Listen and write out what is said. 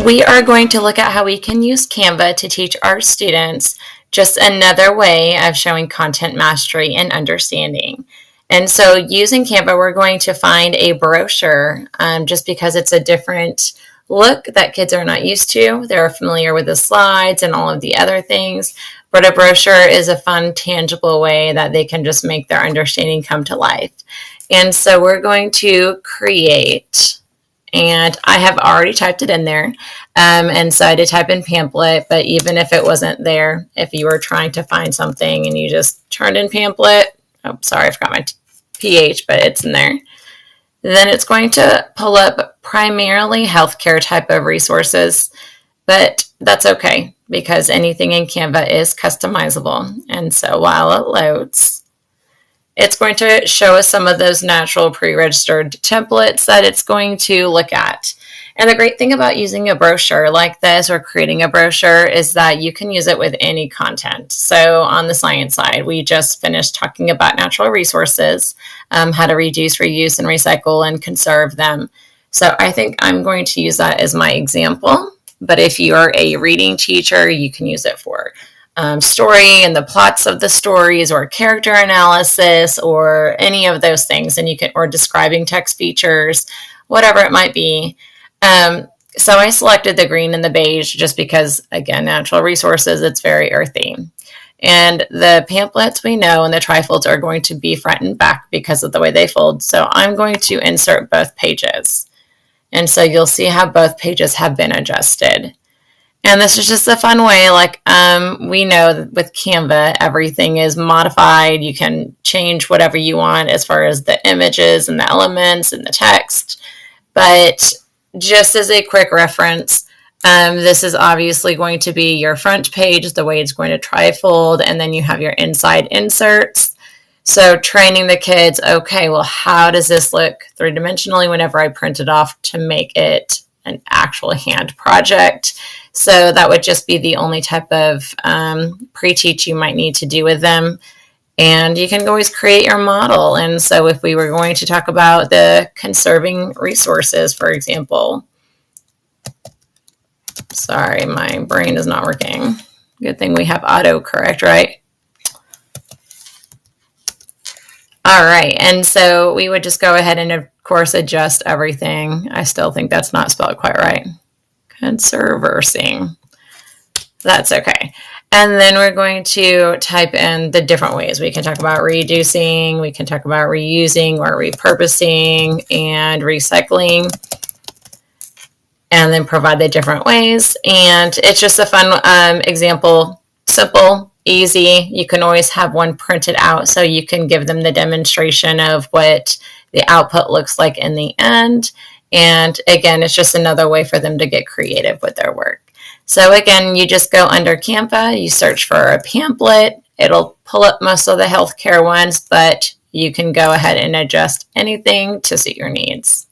We are going to look at how we can use Canva to teach our students just another way of showing content mastery and understanding. And so using Canva, we're going to find a brochure just because it's a different look that kids are not used to. They're familiar with the slides and all of the other things, but a brochure is a fun, tangible way that they can just make their understanding come to life. And so we're going to create, and I have already typed it in there. And so I did type in pamphlet, but even if it wasn't there, if you were trying to find something and you just turned in pamphlet, oh, sorry, I forgot my PH, but it's in there. Then it's going to pull up primarily healthcare type of resources, but that's okay because anything in Canva is customizable. And so while it loads, it's going to show us some of those natural pre-registered templates that it's going to look at. And the great thing about using a brochure like this or creating a brochure is that you can use it with any content. So on the science side, we just finished talking about natural resources, how to reduce, reuse, and recycle and conserve them. So I think I'm going to use that as my example. But if you are a reading teacher, you can use it for story and the plots of the stories or character analysis or any of those things. And you can, or describing text features, whatever it might be. So I selected the green and the beige just because, again, natural resources, it's very earthy. And the pamphlets we know and the trifolds are going to be front and back because of the way they fold. So I'm going to insert both pages. And so you'll see how both pages have been adjusted. And this is just a fun way, like we know that with Canva, everything is modified. You can change whatever you want as far as the images and the elements and the text. But just as a quick reference, this is obviously going to be your front page, the way it's going to trifold, and then you have your inside inserts. So training the kids, okay, well, how does this look three-dimensionally whenever I print it off to make it an actual hand project? So that would just be the only type of pre-teach you might need to do with them. And you can always create your model. And so if we were going to talk about the conserving resources, for example, sorry, my brain is not working. Good thing we have autocorrect, right? All right, and so we would just go ahead and, of course, adjust everything. I still think that's not spelled quite right. Conserversing. That's okay. And then we're going to type in the different ways. We can talk about reducing, we can talk about reusing or repurposing and recycling, and then provide the different ways. And it's just a fun example, simple, easy. You can always have one printed out so you can give them the demonstration of what the output looks like in the end. And again, it's just another way for them to get creative with their work. So again, you just go under Canva, you search for a pamphlet. It'll pull up most of the healthcare ones, but you can go ahead and adjust anything to suit your needs.